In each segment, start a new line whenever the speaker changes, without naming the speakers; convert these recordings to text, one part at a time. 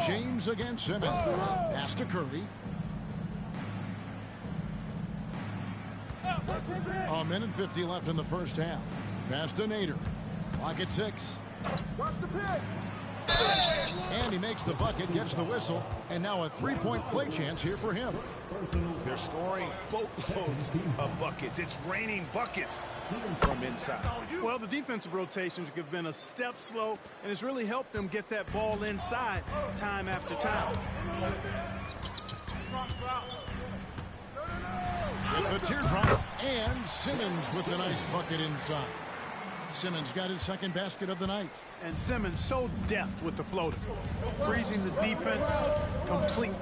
James against Simmons. Pass to Curry. A minute 50 left in the first half. Pass to Nader. Clock at 6.
Watch the pick.
And he makes the bucket, gets the whistle, and now a three-point play chance here for him.
They're scoring boatloads of buckets. It's raining buckets from inside.
Well, the defensive rotations have been a step slow, and it's really helped them get that ball inside time after time.
With the teardrop, and Simmons with the nice bucket inside. Simmons got his second basket of the night.
And Simmons so deft with the floater, freezing the defense completely.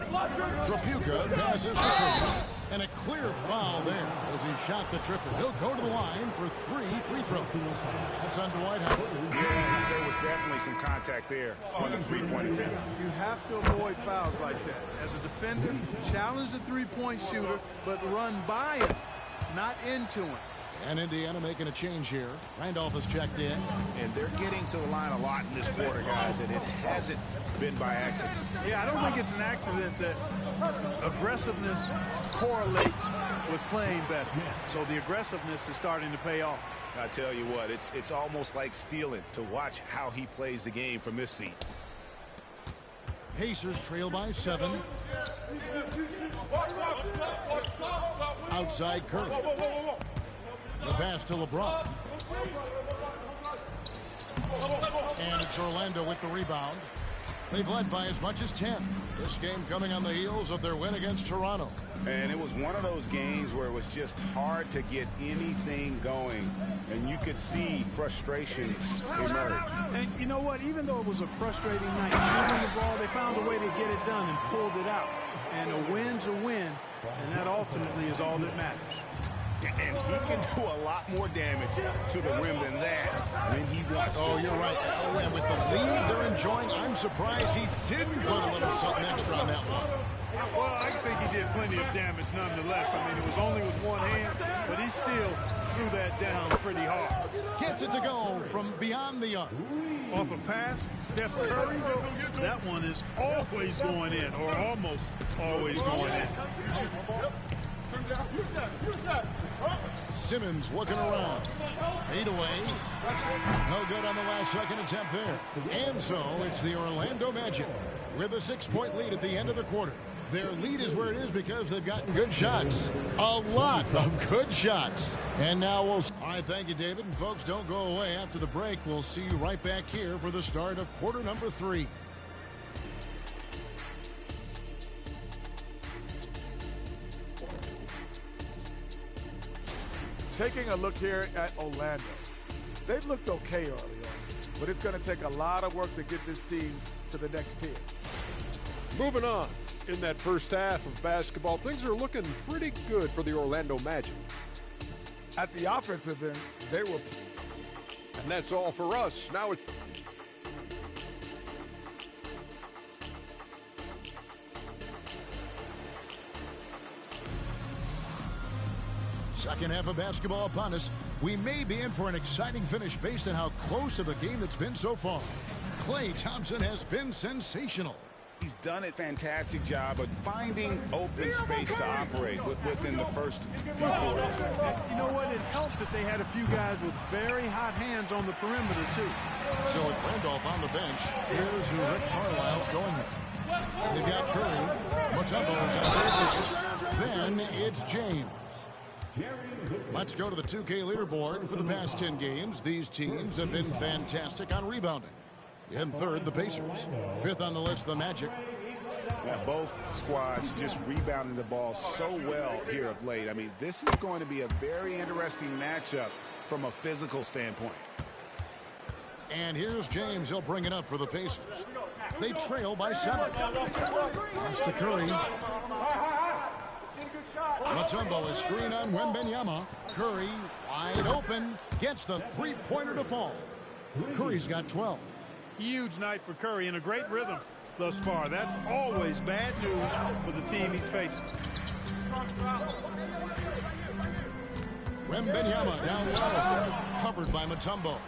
Tripucka passes to Curry, and a clear foul there as he shot the triple. He'll go to the line for 3 free throws. That's on Dwight Howard.
Yeah, there was definitely some contact there on the three-point attempt.
You have to avoid fouls like that. As a defender, challenge the three-point shooter, but run by him, not into him.
And Indiana making a change here. Randolph has checked in.
And they're getting to the line a lot in this quarter, guys, and it hasn't been by accident.
Yeah, I don't think it's an accident that aggressiveness correlates with playing better. So the aggressiveness is starting to pay off.
I tell you what, it's almost like stealing to watch how he plays the game from this seat.
Pacers trail by 7. Outside Curry. The pass to LeBron. And it's Orlando with the rebound. They've led by as much as 10. This game coming on the heels of their win against Toronto.
And it was one of those games where it was just hard to get anything going. And you could see frustration emerge.
And you know what? Even though it was a frustrating night shooting the ball, they found a way to get it done and pulled it out. And a win's a win, and that ultimately is all that matters.
And he can do a lot more damage to the rim than that when he wants to.
Oh, you're right. Oh, and with the lead they're enjoying, I'm surprised he didn't put a little something extra on that one.
Well, I think he did plenty of damage nonetheless. I mean, it was only with one hand, but he still threw that down pretty hard.
Gets it to go from beyond the arc.
Off a pass, Steph Curry, that one is always going in, or almost always going in.
Simmons looking around. Fade away. No good on the last second attempt there. And so it's the Orlando Magic with a 6-point lead at the end of the quarter. Their lead is where it is because they've gotten good shots. A lot of good shots. And now we'll... All right, thank you, David. And folks, don't go away. After the break, we'll see you right back here for the start of quarter number 3.
Taking a look here at Orlando. They've looked okay early on, but it's going to take a lot of work to get this team to the next tier.
Moving on. In that first half of basketball, things are looking pretty good for the Orlando Magic.
At the offensive end, they were...
And that's all for us. Now it's...
Second half of basketball upon us. We may be in for an exciting finish based on how close of a game it's been so far. Klay Thompson has been sensational.
He's done a fantastic job of finding open space to operate within the first few quarters.
You know what? It helped that they had a few guys with very hot hands on the perimeter, too.
So with Randolph on the bench, here's who Rick Carlisle's going with. They've got Curry. Mutombo's out there. Then it's James. Let's go to the 2K leaderboard. For the past 10 games, these teams have been fantastic on rebounding. In third, the Pacers. Fifth on the list, the Magic.
Yeah, both squads just rebounding the ball so well here of late. I mean, this is going to be a very interesting matchup from a physical standpoint.
And here's James. He'll bring it up for the Pacers. They trail by 7. Pass to Curry. Mutombo is screen on Wembanyama. Curry wide open. Gets the three-pointer to fall. Curry's got 12.
Huge night for Curry and a great rhythm thus far. That's always bad news for the team he's facing.
Wembanyama down low. Covered by Mutombo.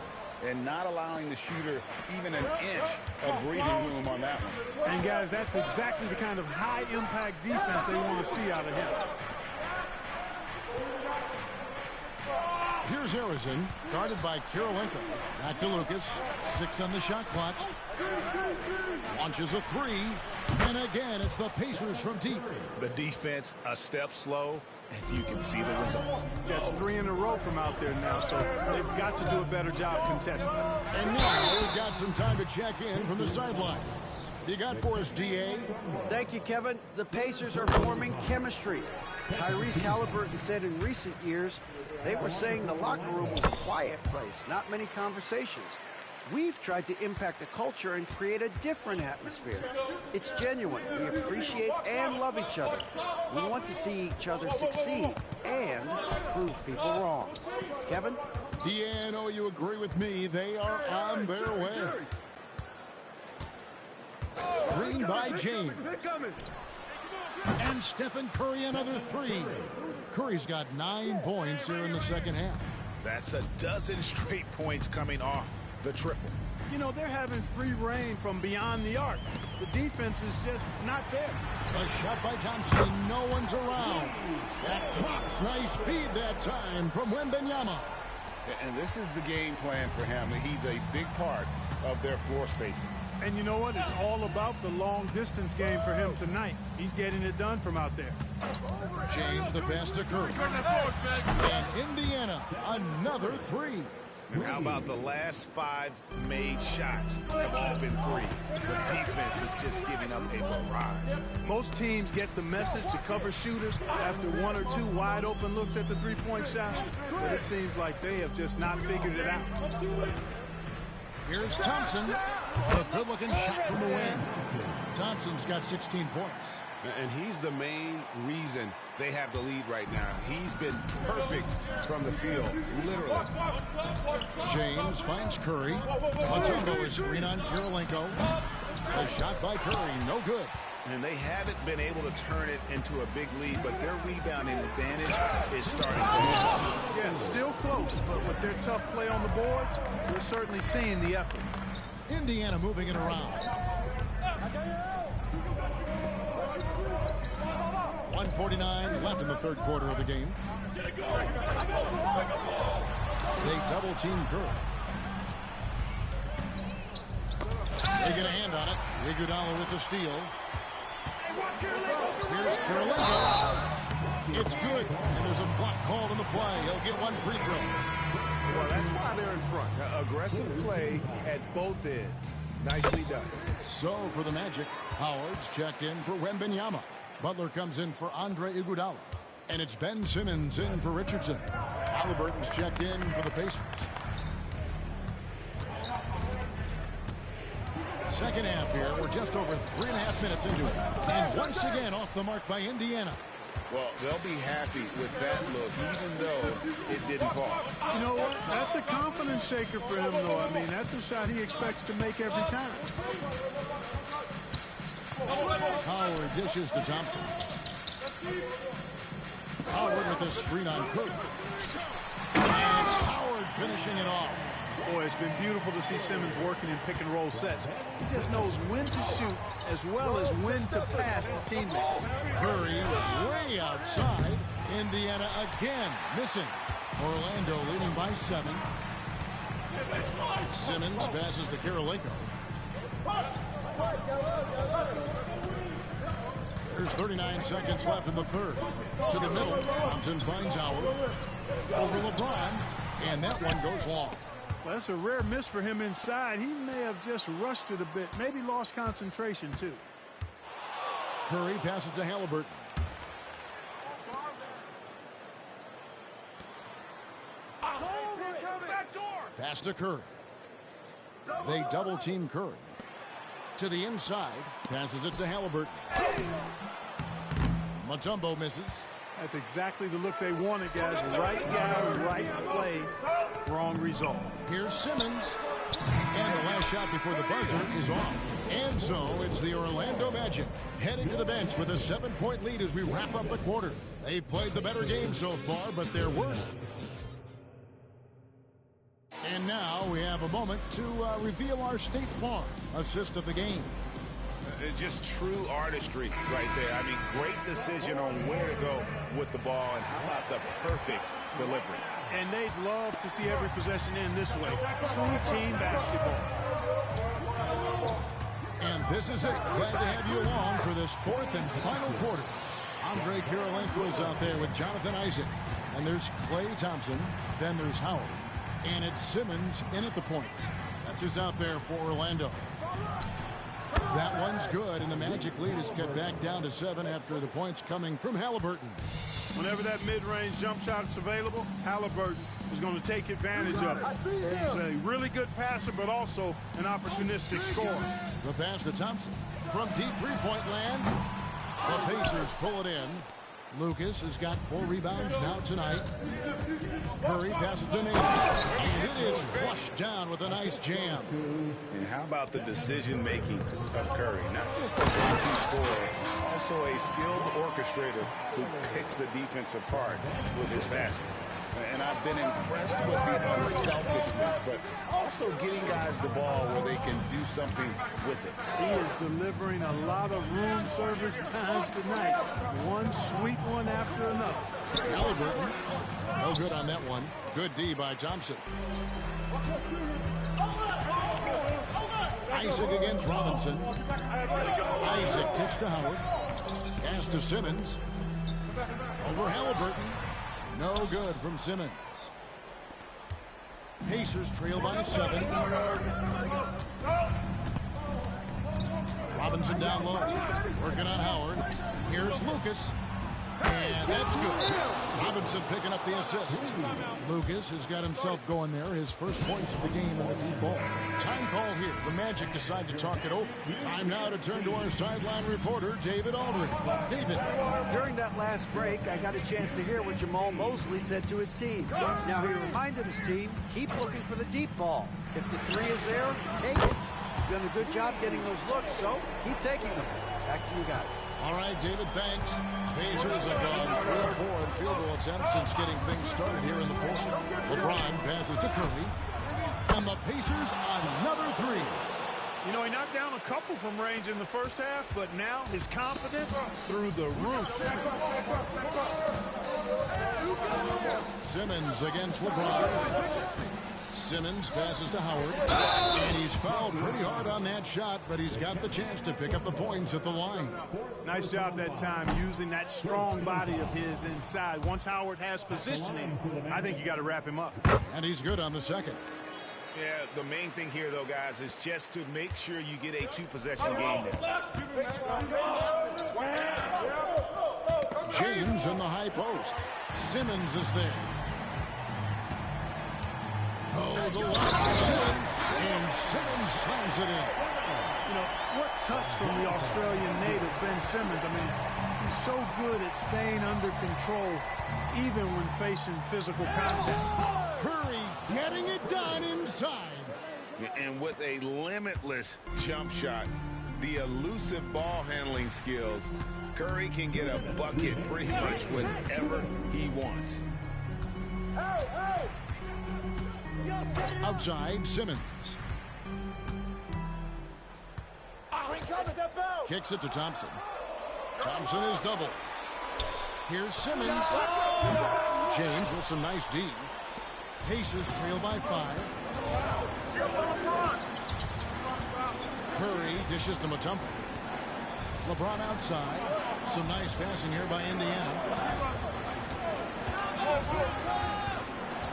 and not allowing the shooter even an inch of breathing room on that one.
And, guys, that's exactly the kind of high-impact defense they want to see out of him.
Here's Harrison, guarded by Kirilenko. Back to Lucas. 6 on the shot clock. Launches a 3. And again, it's the Pacers from deep.
The defense a step slow, and you can see the results.
That's 3 in a row from out there now, so they've got to do a better job contesting.
And now we've got some time to check in from the sideline. You got for us, D.A.?
Thank you, Kevin. The Pacers are forming chemistry. Tyrese Halliburton said in recent years they were saying the locker room was a quiet place, not many conversations. We've tried to impact the culture and create a different atmosphere. It's genuine. We appreciate and love each other. We want to see each other succeed and prove people wrong. Kevin?
D.A., I know you agree with me. They are on their way. Screen by James. And Stephen Curry, another 3. Curry's got 9 points here in the second half.
That's a dozen straight points coming off the triple.
You know, they're having free reign from beyond the arc. The defense is just not there.
A shot by Thompson. No one's around. That drops. Nice feed that time from Wembanyama.
And this is the game plan for him. He's a big part of their floor spacing.
And you know what? It's all about the long-distance game for him tonight. He's getting it done from out there.
James, the pass to Curry. And Indiana, another 3.
And how about the last 5 made shots have all been threes? The defense is just giving up a barrage.
Most teams get the message to cover shooters after 1 or 2 wide-open looks at the three-point shot, but it seems like they have just not figured it out.
Here's Thompson. A good-looking shot from the wing. Thompson's got 16 points.
And he's the main reason they have the lead right now. He's been perfect from the field, literally.
James finds Curry. Mutombo is screen on Kirilenko. A shot by Curry, no good.
And they haven't been able to turn it into a big lead, but their rebounding advantage is starting to move.
Yeah, still close, but with their tough play on the boards, we're certainly seeing the effort.
Indiana moving it around. 1:49 left in the third quarter of the game. They double-team Curry. They get a hand on it. Iguodala with the steal. Here's Kirilenko. It's good, and there's a block called on the play. He'll get 1 free throw.
Well, that's why they're in front. Aggressive play at both ends. Nicely done.
So for the Magic, Howard's checked in for Wembanyama. Butler comes in for Andre Iguodala. And it's Ben Simmons in for Richardson. Halliburton's checked in for the Pacers. Second half here. We're just over 3.5 minutes into it. And once again off the mark by Indiana.
Well, they'll be happy with that look, even though it didn't fall.
You know what? That's a confidence shaker for him, though. I mean, that's a shot he expects to make every time.
Howard dishes to Thompson. Howard with a screen on Curry. And it's Howard finishing it off.
Boy, it's been beautiful to see Simmons working in pick-and-roll sets. He just knows when to shoot as well as when to pass to teammates.
Curry way outside. Indiana again missing. Orlando leading by 7. Simmons passes to Kirilenko. There's 39 seconds left in the third. To the middle. Thompson finds Howard. Over LeBron. And that one goes long.
Well, that's a rare miss for him inside. He may have just rushed it a bit. Maybe lost concentration, too.
Curry passes to Halliburton. Pass to Curry. They double-team Curry. To the inside. Passes it to Halliburton. Mutombo misses.
That's exactly the look they wanted, guys. Right guy, right play, wrong result.
Here's Simmons. And the last shot before the buzzer is off. And so it's the Orlando Magic heading to the bench with a 7-point lead as we wrap up the quarter. They've played the better game so far, but they're worth. And now we have a moment to reveal our State Farm assist of the game.
Just true artistry right there. I mean, great decision on where to go with the ball, and how about the perfect delivery.
And they'd love to see every possession end this way. True team basketball.
And this is it. Glad to have you along for this fourth and final quarter. Andre Kirilenko is out there with Jonathan Isaac. And there's Klay Thompson. Then there's Howard. And it's Simmons in at the point. That's who's out there for Orlando. That one's good, and the Magic lead is cut back down to 7 after the points coming from Halliburton.
Whenever that mid-range jump shot is available, Halliburton is going to take advantage of it. He's a really good passer, but also an opportunistic scorer.
The pass to Thompson from deep three-point land. The Pacers pull it in. Lucas has got 4 rebounds now tonight. Curry passes to Nate, and it is flushed down with a nice jam.
And how about the decision-making of Curry? Not just a one-two scorer, also a skilled orchestrator who picks the defense apart with his passing. And I've been impressed with the unselfishness, but also getting guys the ball where they can do something with it.
He is delivering a lot of room service times tonight. One sweet one after another.
Halliburton, no good on that one. Good D by Thompson. Isaac against Robinson. Isaac kicks to Howard. Pass to Simmons. Over Halliburton. No good from Simmons. Pacers trail by 7. Robinson down low. Working on Howard. Here's Lucas. And that's good. Robinson picking up the assist. Lucas has got himself going there. His first points of the game in the deep ball. Time call here. The Magic decide to talk it over. Time now to turn to our sideline reporter, David Aldridge. David.
During that last break, I got a chance to hear what Jamal Mosley said to his team. Now he reminded his team, keep looking for the deep ball. If the 3 is there, take it. You've done a good job getting those looks, so keep taking them. Back to you guys.
All right, David, thanks. Pacers have gone 3 of 4 in field goal attempts since getting things started here in the fourth. LeBron passes to Curry. And the Pacers another 3.
You know, he knocked down a couple from range in the first half, but now his confidence through the roof.
Simmons against LeBron. Simmons passes to Howard. And he's fouled pretty hard on that shot, but he's got the chance to pick up the points at the line.
Nice job that time using that strong body of his inside. Once Howard has positioning, I think you got to wrap him up.
And he's good on the second.
Yeah, the main thing here, though, guys, is just to make sure you get a 2-possession game there.
James in the high post. Simmons is there. Oh, the lob Simmons, and Simmons slams it in.
You know, what touch from the Australian native, Ben Simmons. I mean, he's so good at staying under control, even when facing physical contact.
Curry getting it done inside.
And with a limitless jump shot, the elusive ball handling skills, Curry can get a bucket pretty much whenever he wants.
Outside, Simmons. Kicks it to Thompson. Thompson is double. Here's Simmons. James with some nice D. Pacers trail by 5. Curry dishes to Mutombo. LeBron outside. Some nice passing here by Indiana.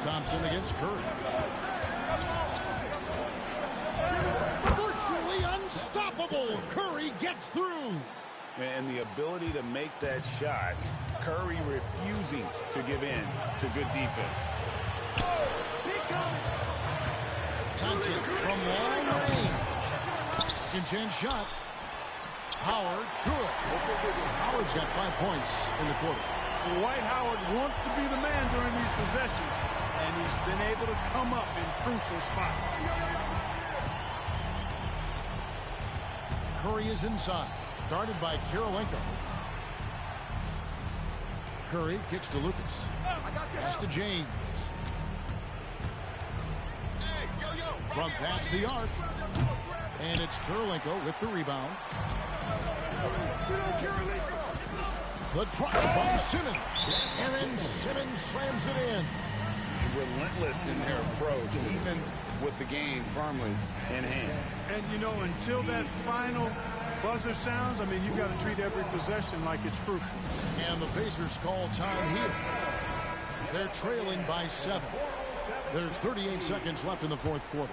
Thompson against Curry. Virtually unstoppable. Curry gets through.
And the ability to make that shot, Curry refusing to give in to good defense.
Thompson from long range. Second chance shot. Howard, good. Howard's got 5 points in the quarter.
Dwight Howard wants to be the man during these possessions, and he's been able to come up in crucial spots.
Curry is inside, guarded by Kirilenko. Curry kicks to Lucas. Pass to James. from past the arc. And it's Kirilenko with the rebound. The try by Simmons. And then Simmons slams it in.
Relentless in their approach, even with the game firmly in hand.
And, you know, until that final buzzer sounds, I mean, you've got to treat every possession like it's crucial.
And the Pacers call time here. They're trailing by 7. There's 38 seconds left in the fourth quarter.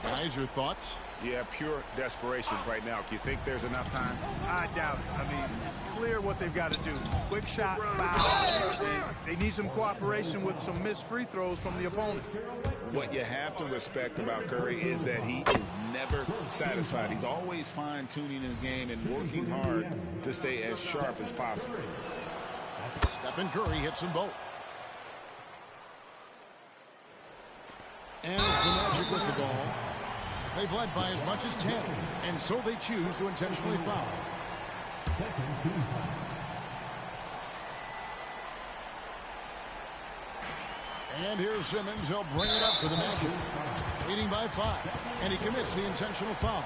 Guys, your thoughts?
Yeah, pure desperation right now. Do you think there's enough time?
I doubt it. I mean, it's clear what they've got to do. Quick shot, foul. They need some cooperation with some missed free throws from the opponent.
What you have to respect about Curry is that he is never satisfied. He's always fine-tuning his game and working hard to stay as sharp as possible.
Stephen Curry hits them both. And it's the Magic with the ball. They've led by as much as 10, and so they choose to intentionally foul. And here's Simmons. He'll bring it up for the Magic. Leading by 5, and he commits the intentional foul.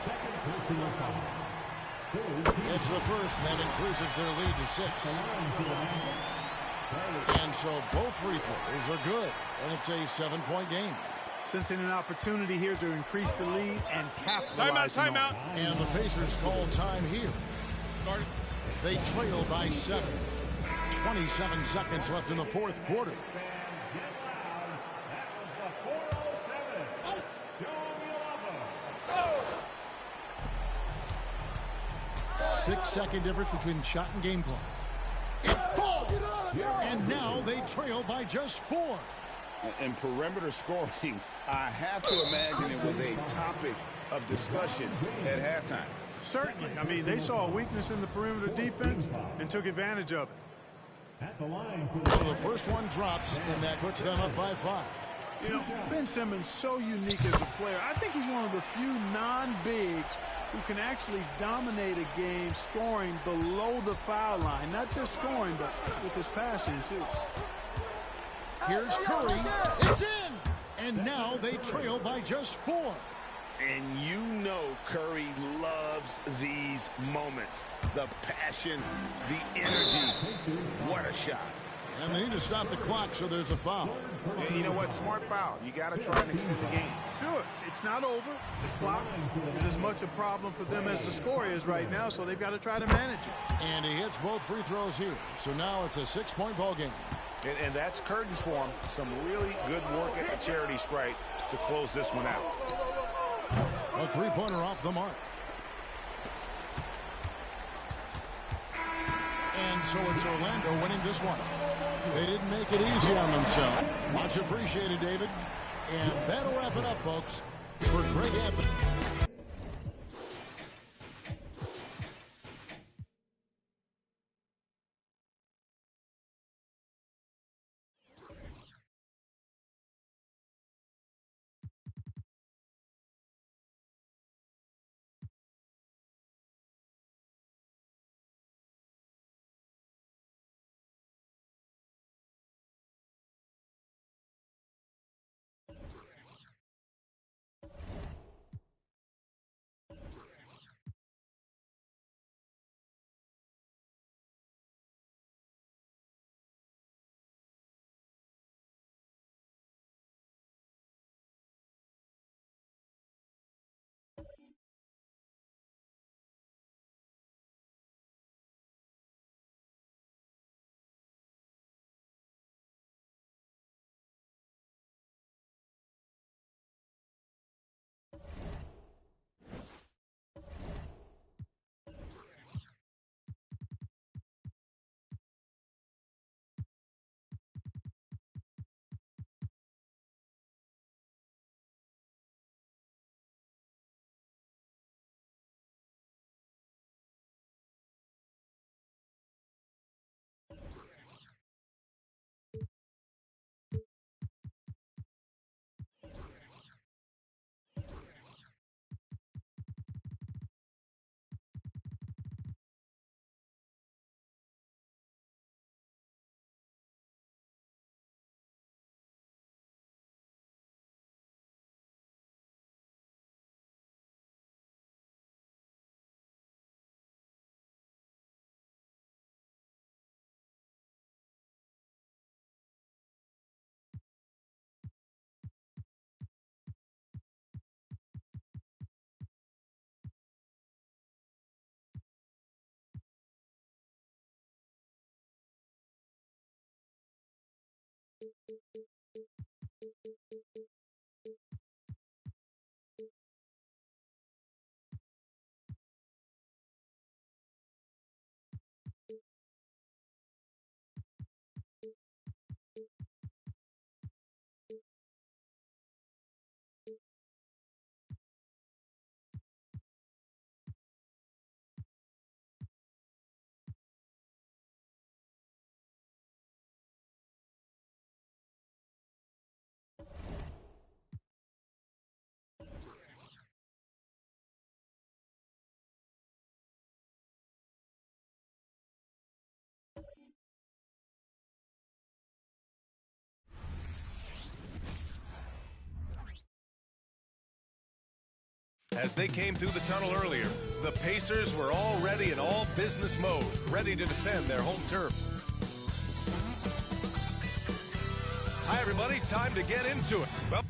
It's the first, and that increases their lead to 6. And so both free throws are good, and it's a 7-point game.
Sensing an opportunity here to increase the lead and capitalize.
Timeout.
And the Pacers call time here. They trail by 7. 27 seconds left in the fourth quarter. Six-second difference between shot and game clock. It falls! And now they trail by just 4.
And perimeter scoring, I have to imagine it was a topic of discussion at halftime.
Certainly. I mean, they saw a weakness in the perimeter defense and took advantage of it.
So the first one drops, and that puts them up by 5.
You know, Ben Simmons, so unique as a player. I think he's one of the few non-bigs who can actually dominate a game scoring below the foul line. Not just scoring, but with his passing, too.
Here's Curry. It's in! And now they trail by just 4.
And you know Curry loves these moments. The passion, the energy. What a shot.
And they need to stop the clock, so there's a foul.
And you know what? Smart foul. You got to try and extend the game.
Sure, it's not over. The clock is as much a problem for them as the score is right now, so they've got to try to manage it.
And he hits both free throws here. So now it's a 6-point ball game.
And that's curtains for him. Some really good work at the charity stripe to close this one out.
A three-pointer off the mark. And so it's Orlando winning this one. They didn't make it easy on themselves. Much appreciated, David. And that'll wrap it up, folks, for Greg Anthony.
As they came through the tunnel earlier, the Pacers were already in all business mode, ready to defend their home turf. Hi, everybody. Time to get into it. Well,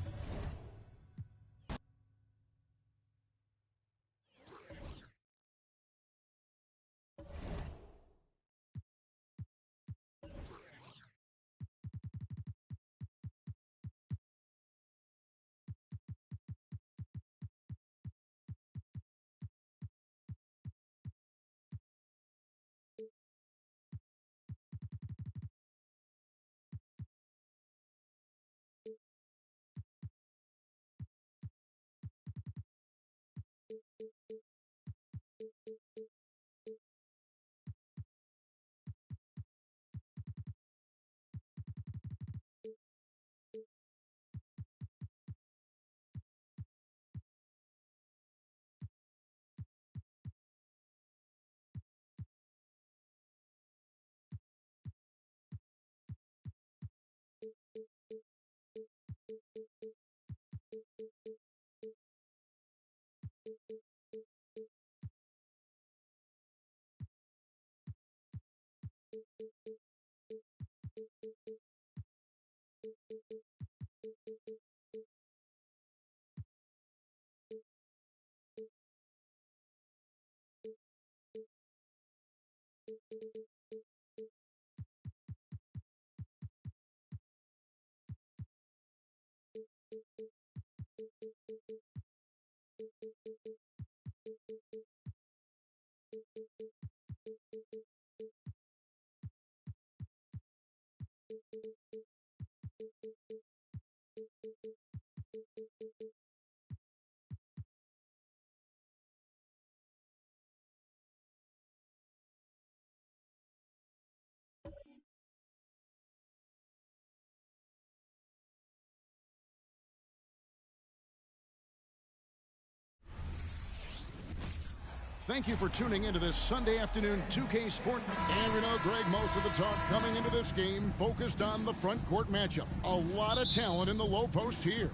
Thank you for tuning into this Sunday afternoon 2K Sport. And we know, Greg, most of the talk coming into this game focused on the front court matchup. A lot of talent in the low post here.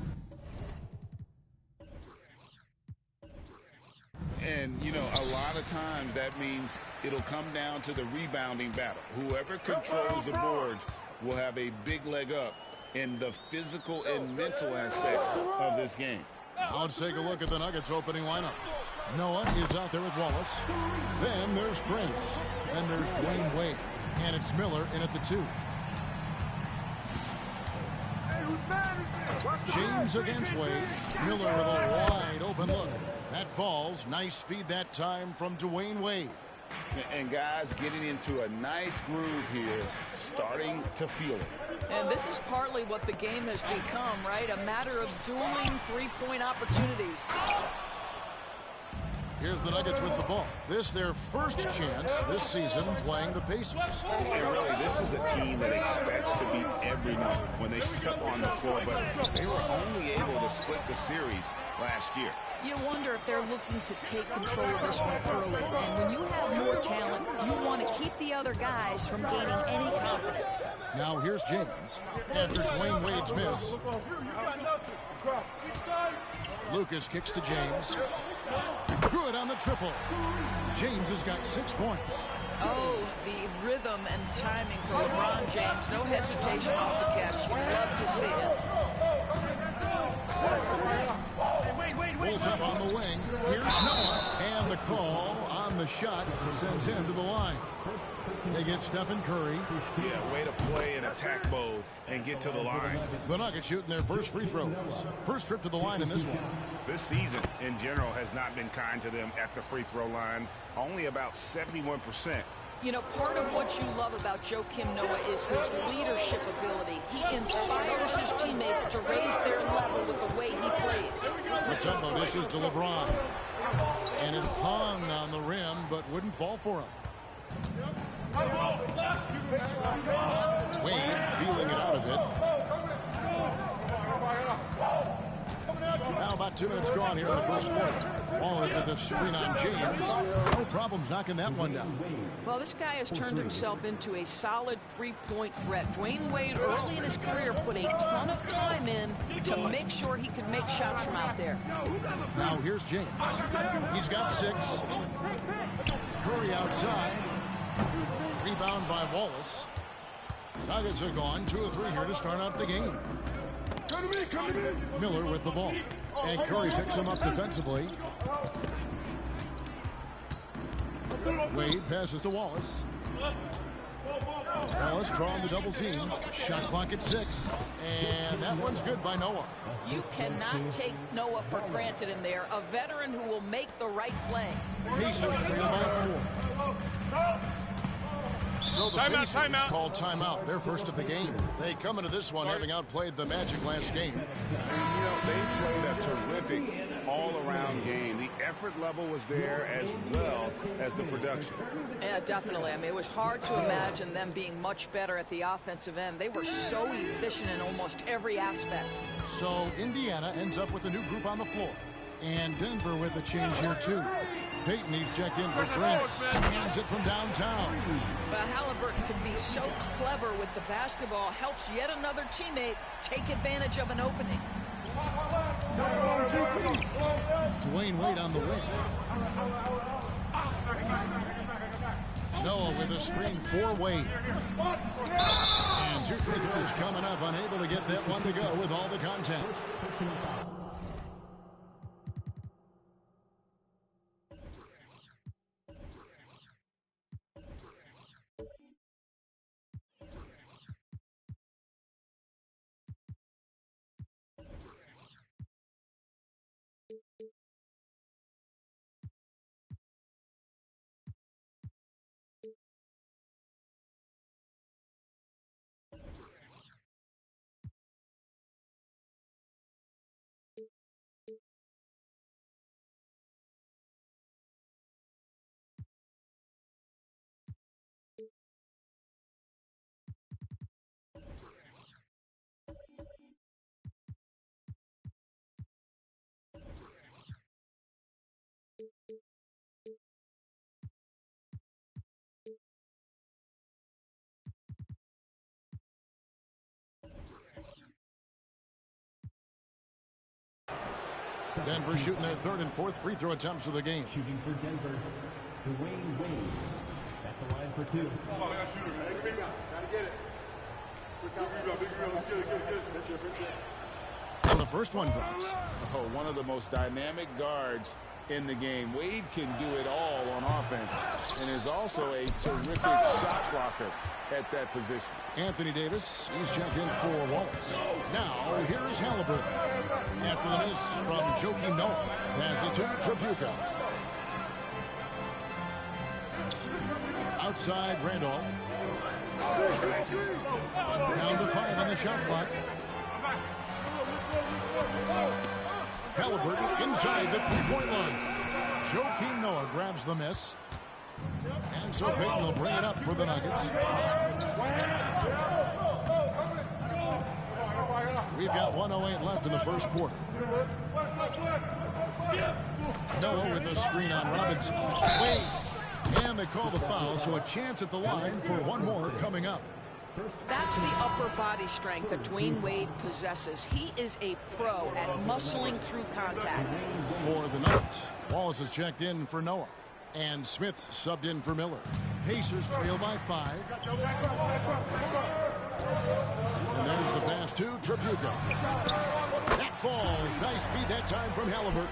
And, you know, a lot of times that means it'll come down to the rebounding battle. Whoever controls the boards will have a big leg up in the physical and mental aspects of this game.
Now let's take a look at the Nuggets opening lineup. Noah is out there with Wallace. Then there's Prince. Then there's Dwayne Wade. And it's Miller in at the 2. James against Wade. Miller with a wide open look. That falls. Nice feed that time from Dwayne Wade.
And guys getting into a nice groove here, starting to feel it.
And this is partly what the game has become, right? A matter of dueling three-point opportunities.
Here's the Nuggets with the ball. This their first chance this season playing the Pacers.
And really, this is a team that expects to beat every night when they step on the floor, but they were only able to split the series last year.
You wonder if they're looking to take control of this one early. And when you have more talent, you want to keep the other guys from gaining any confidence.
Now here's James. After Dwayne Wade's miss, Lucas kicks to James. Good on the triple. James has got 6 points.
Oh, the rhythm and timing for LeBron James. No hesitation off the catch. You love to see it.
Pulls up on the wing. Here's Noah. And the call on the shot sends him to the line. They get Stephen Curry.
Yeah, way to play in attack mode and get to the line.
The Nuggets shooting their first free throws. First trip to the line in this one.
This season, in general, has not been kind to them at the free throw line. Only about 71%.
You know, part of what you love about Joakim Noah is his leadership ability. He inspires his teammates to raise their level with the way he plays.
Mutombo dishes to LeBron. And it hung on the rim, but wouldn't fall for him. Wade feeling it out a bit. Now about 2 minutes gone here in the first quarter. Wallace with a screen on James. No problems knocking that one down.
Well, this guy has turned himself into a solid three-point threat. Dwayne Wade early in his career put a ton of time in to make sure he could make shots from out there.
Now here's James. He's got 6. Curry outside. Rebound by Wallace. The Nuggets are gone 2 of 3 here to start out the game.
Come to me, come to me.
Miller with the ball. And Curry picks him up defensively. Wade passes to Wallace. Wallace drawing the double team. Shot clock at 6. And that one's good by Noah.
You cannot take Noah for granted in there. A veteran who will make the right play.
Pacers trail by 4. So the Pacers called timeout. They're first of the game. They come into this one having outplayed the Magic last game.
You know, they played a terrific all-around game. The effort level was there as well as the production.
Yeah, definitely. I mean, it was hard to imagine them being much better at the offensive end. They were so efficient in almost every aspect.
So Indiana ends up with a new group on the floor. And Denver with a change here, too. Payton, he's checked in for Prince. Hands it from downtown.
But Halliburton can be so clever with the basketball. Helps yet another teammate take advantage of an opening.
Dwayne Wade on the wing. Noah with a screen for Wade. And 2 free throws coming up. Unable to get that one to go with all the contact. Denver shooting their 3rd and 4th free throw attempts of the game.
Shooting for Denver, Dwayne Wade at the line for 2.
Oh, I got shooter, man. Hey, rebound. Gotta get it. Big rebound. Let's get it.
And the first one drops.
Oh, one of the most dynamic guards in the game. Wade can do it all on offense and is also a terrific shot blocker at that position.
Anthony Davis, he's checked in for Wallace. Now, here is Halliburton. After the miss from Joakim Noah. Pass it to Tripucka. Outside, Randolph. Down to 5 on the shot clock. Halliburton inside the three-point line. Joakim Noah grabs the miss. And so Payton will bring it up for the Nuggets. We've got 1:08 left in the first quarter. Noah with a screen on Robinson. Wade. And they call the foul, so a chance at the line for one more coming up.
That's the upper body strength that Dwayne Wade possesses. He is a pro at muscling through contact.
For the Nuggets, Wallace is checked in for Noah. And Smith subbed in for Miller. Pacers trail by 5. And there's the pass to Tripucka. That falls. Nice feed that time from Halliburton.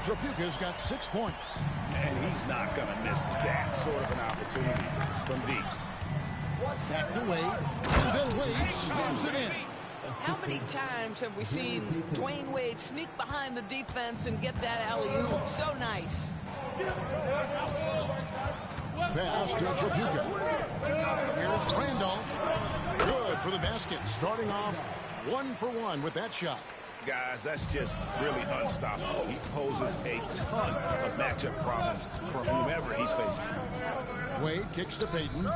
Trapuka's got 6 points.
And he's not going to miss that sort of an opportunity from deep.
Back to Wade, and then Wade slams it in.
How many times have we seen Dwayne Wade sneak behind the defense and get that alley-oop? So nice.
Pass to Trapuka. Here's Randolph. Good for the basket. Starting off 1 for 1 with that shot.
Guys, that's just really unstoppable. He poses a ton of matchup problems for whomever he's facing.
Wade kicks to Payton.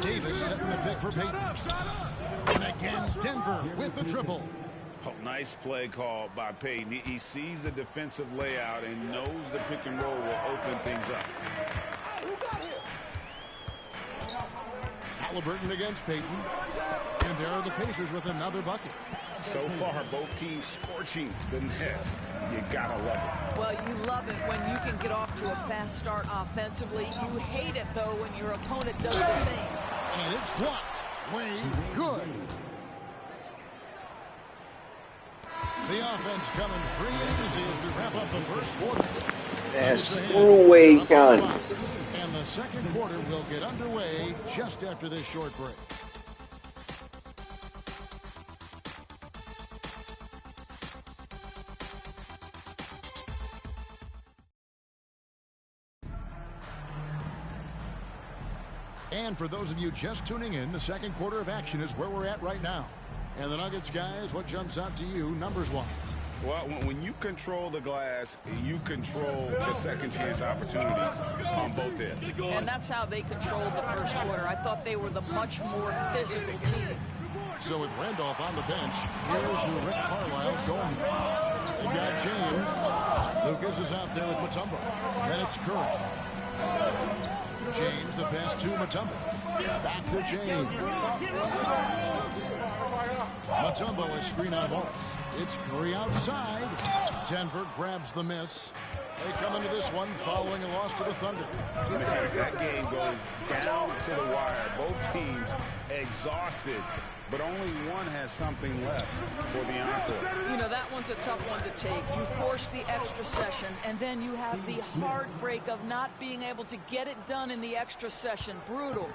Davis setting the pick for Payton. And again, Denver with the triple.
Oh, nice play call by Payton. He sees the defensive layout and knows the pick and roll will open things up.
Who got hit? Halliburton against Payton. And there are the Pacers with another bucket.
So far, both teams scorching the Nets. You gotta love it.
Well, you love it when you can get off to a fast start offensively. You hate it, though, when your opponent does the same.
And it's blocked. Wade, good. The offense coming free and easy as we wrap up the first quarter.
Screw Wade County.
And the second quarter will get underway just after this short break. And for those of you just tuning in, the second quarter of action is where we're at right now. And the Nuggets, guys, what jumps out to you numbers-wise?
Well, when you control the glass, you control the second chance opportunities on both ends.
And that's how they controlled the first quarter. I thought they were the much more physical team.
So with Randolph on the bench, here's who Rick Carlisle's going. You got James. Lucas is out there with Mutombo. And it's Curry. James, the pass to Mutombo. Back to James. Mutombo is screen on balls. It's Curry outside. Denver grabs the miss. They come into this one following a loss to the Thunder.
That game goes down to the wire. Both teams exhausted, but only one has something left for the encore.
You know, that one's a tough one to take. You force the extra session, and then you have the heartbreak of not being able to get it done in the extra session. Brutal.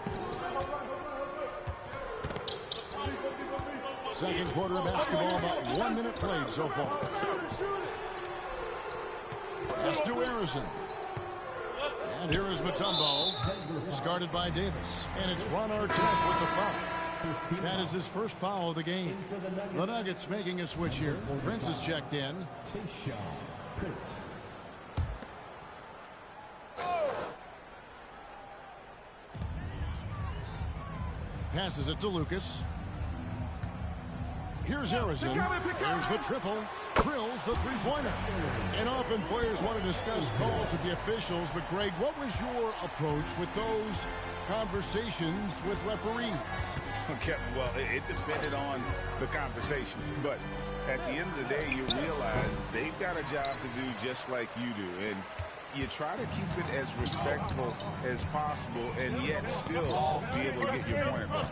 Second quarter of basketball, about 1 minute played so far. Pass to Harrison. And here is Mutombo. He's guarded by Davis. And it's Ron Artest with the foul. That is his first foul of the game. The Nuggets making a switch here. Prince is checked in. Passes it to Lucas. Here's Harrison. Here's the triple. Drills the three-pointer. And often players want to discuss calls with the officials, but Greg, what was your approach with those conversations with referees?
Okay, well, it depended on the conversation, but at the end of the day, you realize they've got a job to do just like you do, and you try to keep it as respectful as possible and yet still be able to get your point across.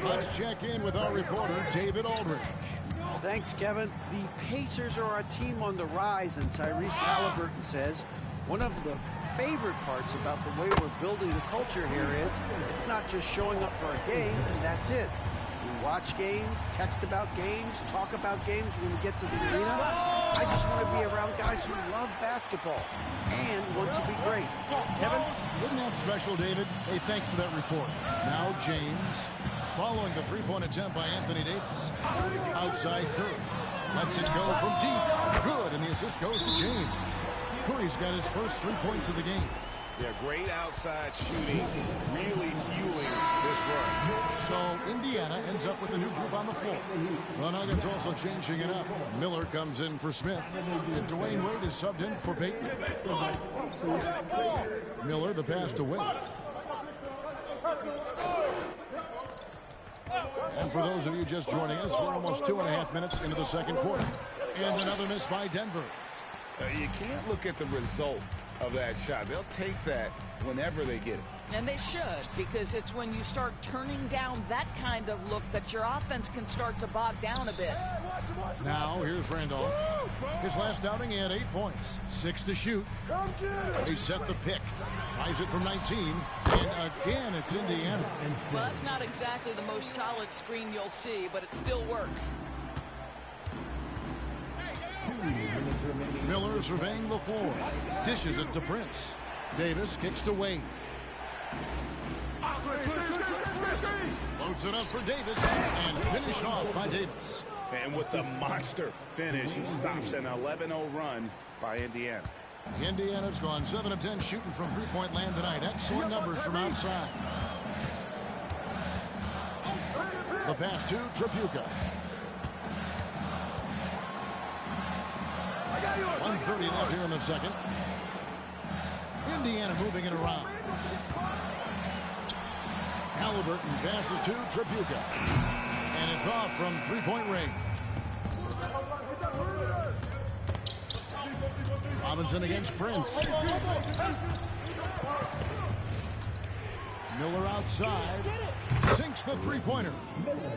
Let's check in with our reporter, David Aldridge.
Thanks, Kevin. The Pacers are a team on the rise, and Tyrese Halliburton says one of the favorite parts about the way we're building the culture here is it's not just showing up for a game and that's it. We watch games, text about games, talk about games when we get to the arena. I just want to be around guys who love basketball and want to be great. Kevin?
Isn't that special, David? Hey, thanks for that report. Now James, following the three-point attempt by Anthony Davis. Outside Curry. Lets it go from deep. Good, and the assist goes to James. Curry's got his first 3 points of the game.
Yeah, great outside shooting, really fueling this run.
So Indiana ends up with a new group on the floor. The Nuggets also changing it up. Miller comes in for Smith. And Dwayne Wade is subbed in for Payton. Miller, the pass to Wade. And for those of you just joining us, we're almost 2.5 minutes into the second quarter. And another miss by Denver.
You can't look at the result of that shot. They'll take that whenever they get it.
And they should, because it's when you start turning down that kind of look that your offense can start to bog down a bit.
Now, here's Randolph. His last outing, he had 8 points, 6 to shoot. He set the pick, tries it from 19, and again, it's Indiana.
Well, that's not exactly the most solid screen you'll see, but it still works.
Miller surveying the floor, dishes it to Prince. Davis kicks to Wade. Loads it up for Davis and finished off by Davis.
And with the monster finish, he stops an 11-0 run by Indiana.
Indiana's gone 7 of 10 shooting from three-point land tonight. Excellent numbers from outside. The pass to Tripucka. 1:30 left here in the second. Indiana moving it around. Halliburton passes to Tripucka. And it's off from three-point range. Robinson against Prince. Miller outside. Sinks the three-pointer.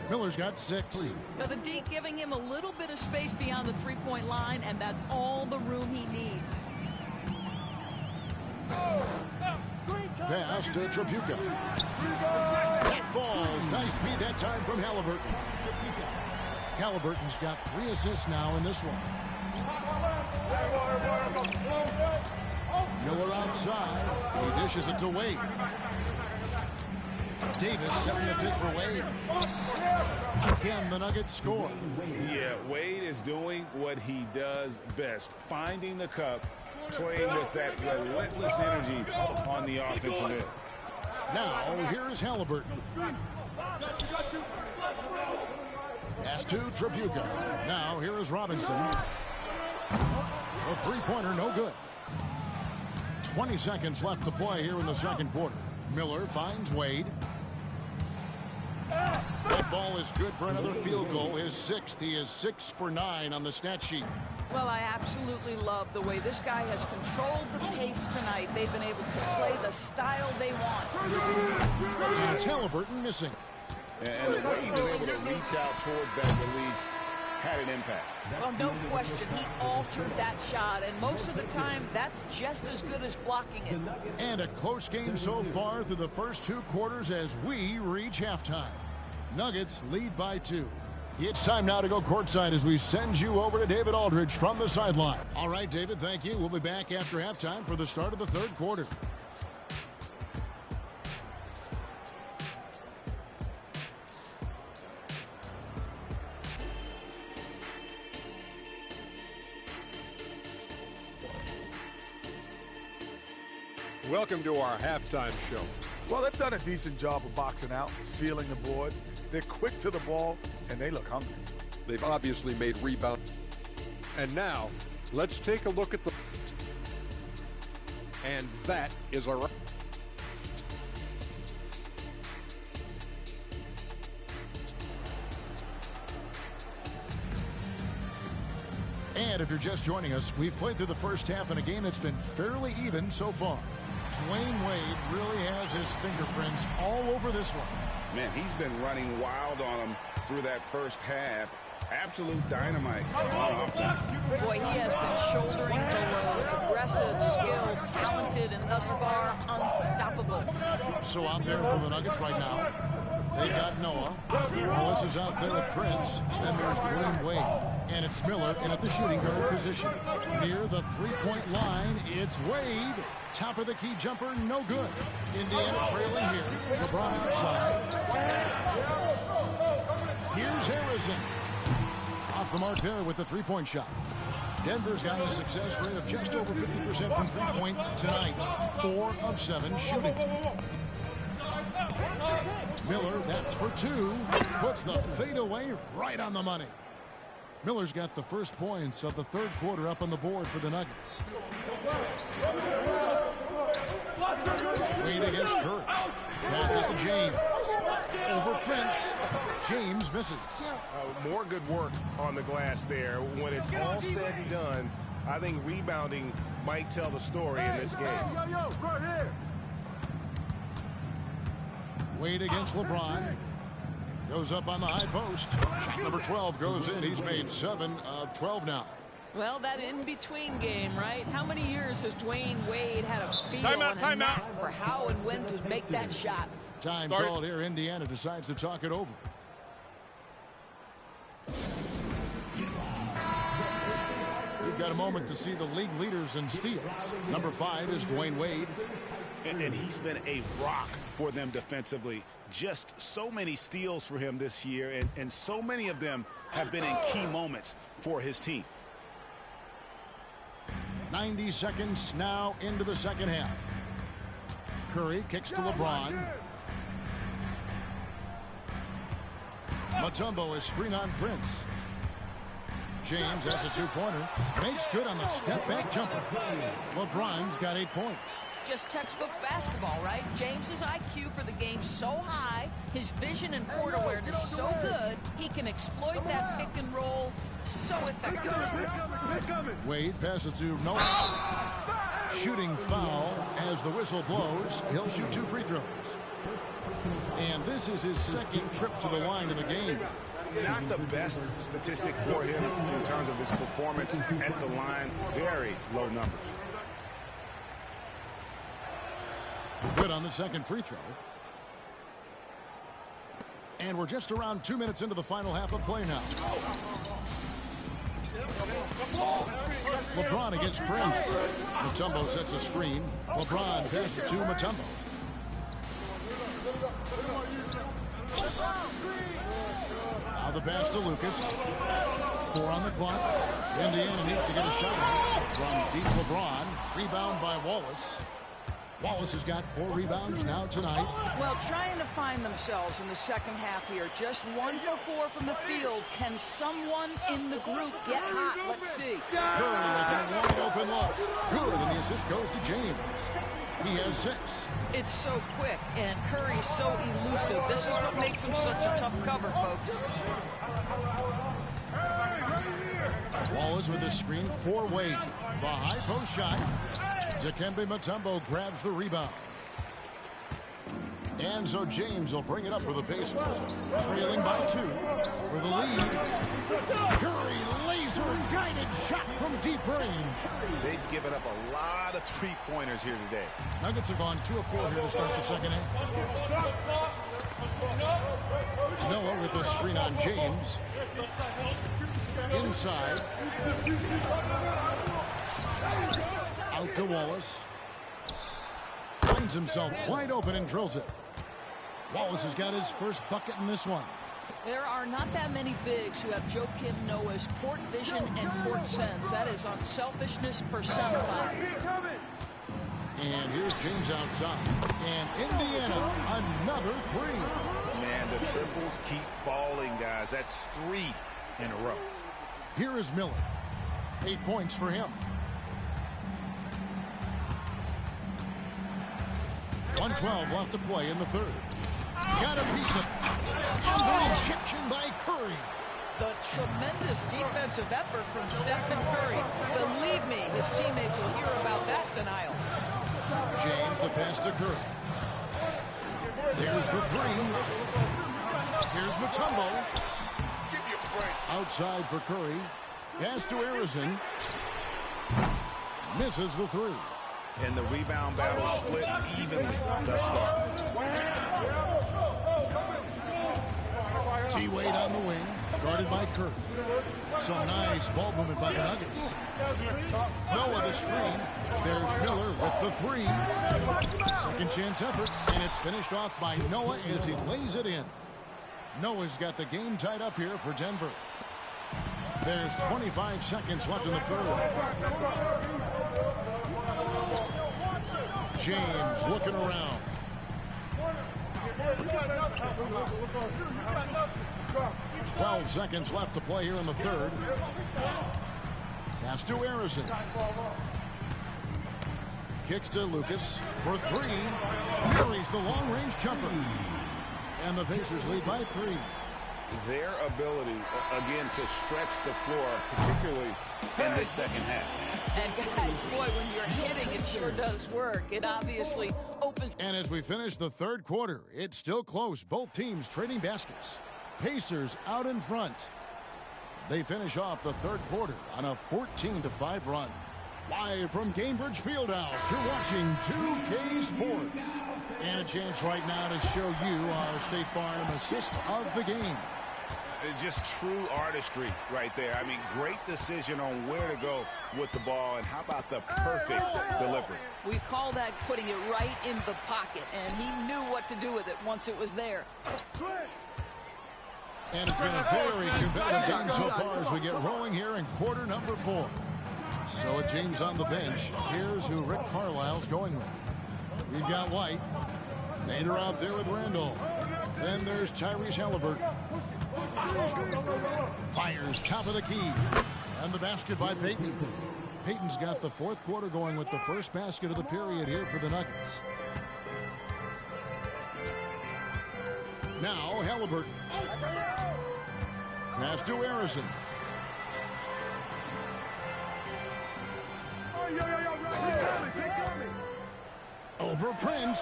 Miller's got 6.
Now the D giving him a little bit of space beyond the three-point line, and that's all the room he needs.
Pass to Tripucka. That falls. Nice feed that time from Halliburton. Halliburton's got 3 assists now in this one. Miller outside. He dishes it to Wade. Davis setting the pick for Wade. Again, the Nuggets score.
Yeah, Wade is doing what he does best, finding the cup, playing with that relentless energy on the offensive end.
Now, here's Halliburton. Pass to Tripucka. Now, here is Robinson. The three-pointer, no good. 20 seconds left to play here in the second quarter. Miller finds Wade. That ball is good for another field goal. His 6th. He is 6 for 9 on the stat sheet.
Well, I absolutely love the way this guy has controlled the pace tonight. They've been able to play the style they want.
And it's Halliburton missing.
And the way he was able to reach out towards that release had an impact.
Well, no question. He altered that shot, and most of the time, that's just as good as blocking it.
And a close game so far through the first 2 quarters as we reach halftime. Nuggets lead by 2. It's time now to go courtside as we send you over to David Aldridge from the sideline. All right, David, thank you. We'll be back after halftime for the start of the third quarter.
Welcome to our halftime show.
Well, they've done a decent job of boxing out, sealing the boards. They're quick to the ball, and they look hungry.
They've obviously made rebounds. And now, let's take a look at the... And that is our...
And if you're just joining us, we've played through the first half in a game that's been fairly even so far. Dwayne Wade really has his fingerprints all over this one.
Man, he's been running wild on him through that first half. Absolute dynamite on offense.
Boy, he has been shouldering the load. Aggressive, skilled, talented, and thus far unstoppable.
So out there for the Nuggets right now, they've got Noah. Wallace is out there with Prince. Then there's Dwayne Wade. And it's Miller in at the shooting guard position. Near the three-point line, it's Wade. Top of the key jumper, no good. Indiana trailing here. LeBron outside. Here's Harrison. Off the mark there with the three-point shot. Denver's got a success rate of just over 50% from three-point tonight. 4 of 7 shooting. Miller, that's for 2. Puts the fadeaway right on the money. Miller's got the first points of the third quarter up on the board for the Nuggets. Wade against Curry. Passes to James. Over Prince. James misses.
More good work on the glass there. When it's all said and done, I think rebounding might tell the story in this game.
Wade against LeBron. Goes up on the high post. Shot number 12 goes in. He's made 7 of 12 now.
Well, that in-between game, right? How many years has Dwayne Wade had a feel and a knack for how and when to make that shot?
Time called here. Indiana decides to talk it over. We've got a moment to see the league leaders in steals. Number 5 is Dwayne Wade.
And he's been a rock for them defensively. Just so many steals for him this year, and so many of them have been in key moments for his team.
90 seconds now into the second half. Curry kicks to LeBron. Mutombo is screen on Prince. James has a two-pointer. Makes good on the step-back jumper. LeBron's got 8 points.
Just textbook basketball, right? James's IQ for the game so high, his vision and court awareness so good, he can exploit that pick and roll so effectively.
Wade passes to Noah. Shooting foul as the whistle blows. He'll shoot 2 free throws. And this is his second trip to the line in the game.
Not the best statistic for him in terms of his performance at the line. Very low numbers.
Good on the second free throw. And we're just around 2 minutes into the final half of play now. LeBron against Prince. Mutombo sets a screen. LeBron passes to Mutombo. Now the pass to Lucas. 4 on the clock. Indiana needs to get a shot from deep. LeBron. Rebound by Wallace. Wallace has got 4 rebounds now tonight.
Well, trying to find themselves in the second half here. Just 1 for 4 from the field. Can someone in the group get hot? Let's see.
Curry with a wide open look. Good, and the assist goes to James. He has 6.
It's so quick, and Curry's so elusive. This is what makes him such a tough cover, folks.
Wallace with a screen for Wade. The high post shot. Dikembe Mutombo grabs the rebound. And so James will bring it up for the Pacers. Trailing by 2 for the lead. Curry laser-guided shot from deep range.
They've given up a lot of three-pointers here today.
Nuggets have gone 2 of 4 here to start the second half. Noah with a screen on James. Inside. Out to Wallace. Finds himself wide open and drills it. Wallace has got his first bucket in this one.
There are not that many bigs who have Joakim Noah's court vision and court sense. That is unselfishness personified.
And here's James outside. And Indiana, another 3.
Man, the triples keep falling, guys. That's 3 in a row.
Here is Miller. 8 points for him. 1:12 left to play in the third. Got a piece of it. And the rejection by Curry.
The tremendous defensive effort from Stephen Curry. Believe me, his teammates will hear about that denial.
James, the pass to Curry. There's the 3. Here's Mutombo. Outside for Curry. Pass to Arizon. Misses the 3.
And the rebound battle split evenly thus far.
T. Wade on the wing, guarded by Curry. Some nice ball movement by the Nuggets. Noah the screen. There's Miller with the 3. Second chance effort, and it's finished off by Noah as he lays it in. Noah's got the game tied up here for Denver. There's 25 seconds left in the third. James looking around. 12 seconds left to play here in the third. Pass to Arizon. Kicks to Lucas for 3. Marries the long-range jumper. And the Pacers lead by 3.
their ability, again, to stretch the floor, particularly in this second half.
And guys, boy, when you're hitting, it sure does work. It obviously opens.
And as we finish the third quarter, it's still close. Both teams trading baskets. Pacers out in front. They finish off the third quarter on a 14-5 run. Live from Gainbridge Fieldhouse, you're watching 2K Sports. And a chance right now to show you our State Farm assist of the game.
Just true artistry right there. I mean, great decision on where to go with the ball, and how about the perfect delivery?
We call that putting it right in the pocket, and he knew what to do with it once it was there.
And it's been a very competitive game so far as we get rolling here in quarter number 4. So with James on the bench, here's who Rick Carlisle's going with. We've got White. Nader out there with Randall. Then there's Tyrese Halliburton. Fires top of the key. And the basket by Payton. Payton's got the fourth quarter going with the first basket of the period here for the Nuggets. Now Halliburton. Pass to Harrison. Over Prince.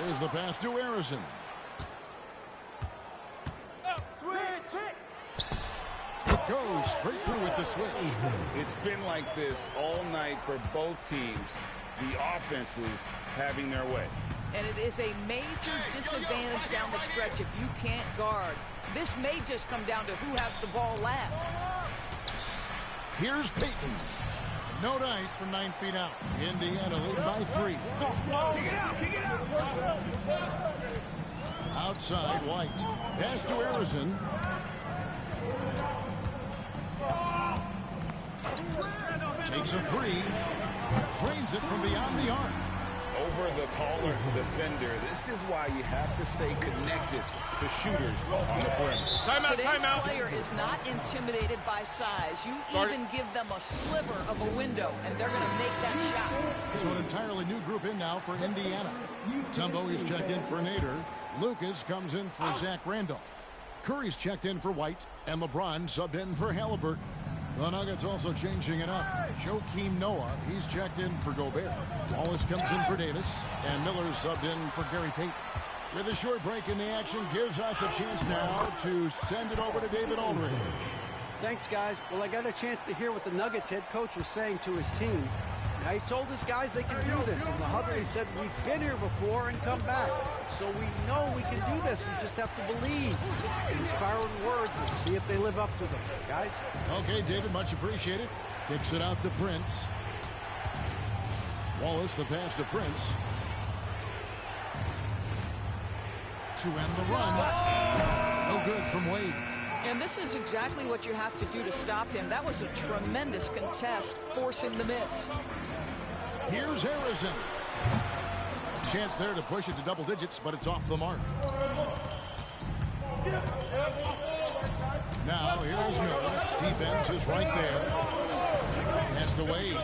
There's the pass to Harrison.
Switch!
It goes straight through with the switch.
It's been like this all night for both teams. The offenses having their way.
And it is a major disadvantage down the stretch if you can't guard. This may just come down to who has the ball last.
Here's Payton. No dice from 9 feet out. Indiana lead by 3. Outside, White. Pass to Harrison. Takes a 3. Drains it from beyond the arc.
Over the taller defender. This is why you have to stay connected to shooters on the perimeter.
Today's player is not intimidated by size. You even give them a sliver of a window, and they're going to make that shot.
So an entirely new group in now for Indiana. Tumbo is checked in for Nader. Lucas comes in for Zach Randolph. Curry's checked in for White, and LeBron subbed in for Halliburton. The Nuggets also changing it up. Joakim Noah, he's checked in for Gobert. Wallace comes in for Davis, and Miller's subbed in for Gary Payton. With a short break in the action, gives us a chance now to send it over to David Aldridge.
Thanks, guys. Well, I got a chance to hear what the Nuggets head coach was saying to his team. Now, he told his guys they can do this. In the huddle, he said, we've been here before and come back. So we know we can do this. We just have to believe. Inspiring words. We'll see if they live up to them. Guys?
Okay, David, much appreciated. Kicks it out to Prince. Wallace, the pass to Prince. To end the run. No good from Wade.
And this is exactly what you have to do to stop him. That was a tremendous contest, forcing the miss.
Here's Harrison. A chance there to push it to double digits, but it's off the mark. Now here's Miller. Defense is right there. Pass to Wade.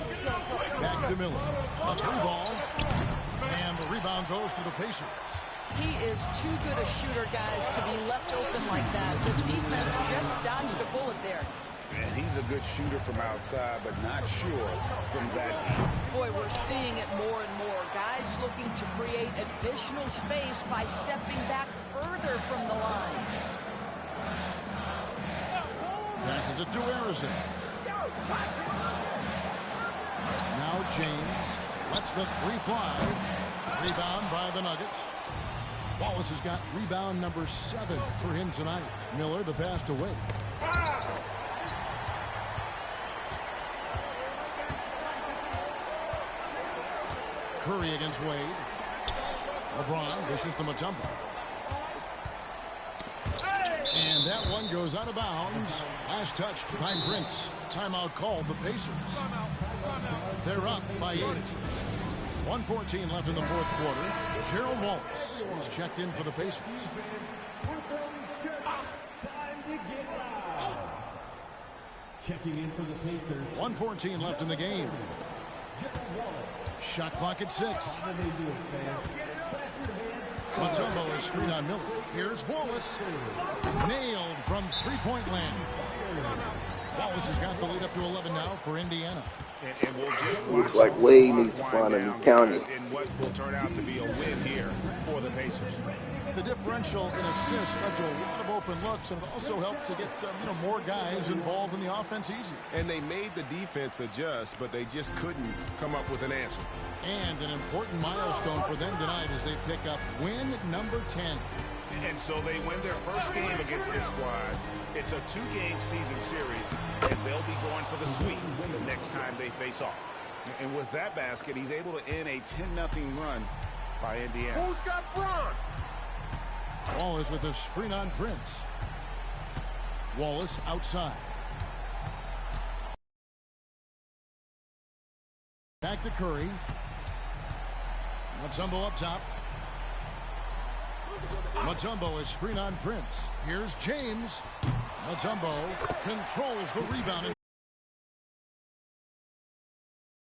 Back to Miller. A 3-ball. And the rebound goes to the Pacers.
He is too good a shooter, guys, to be left open like that. The defense just dodged a bullet there.
And he's a good shooter from outside, but not sure from that deep.
Boy, we're seeing it more and more. Guys looking to create additional space by stepping back further from the line.
Passes it to Harrison. Now James lets the 3 fly. Rebound by the Nuggets. Wallace has got rebound number 7 for him tonight. Miller, the pass to Wade. Curry against Wade. LeBron dishes to Mutombo. And that one goes out of bounds. Last touched by Prince. Timeout called the Pacers. They're up by 8. 1:14 left in the fourth quarter. Gerald Wallace is checked in for the Pacers.
Checking in for the Pacers.
1:14 left in the game. Shot clock at 6. Mutombo a screen on Miller. Here's Wallace. Nailed from three-point land. Wallace has got the lead up to 11 now for Indiana.
And we'll just
Looks like Wade needs to find a new county.
In what will turn out to be a win here for the Pacers.
The differential in assists led to a lot of open looks, and it also helped to get more guys involved in the offense easy.
And they made the defense adjust, but they just couldn't come up with an answer.
And an important milestone for them tonight as they pick up win number 10.
And so they win their first game against this squad. It's a 2-game season series, and they'll be going for the sweep the next time they face off. And with that basket, he's able to end a 10-0 run by Indiana.
Who's got front?
Wallace with a screen on Prince. Wallace outside. Back to Curry. Mutombo up top. Mutombo is screen on Prince. Here's James. Mutombo controls the rebound and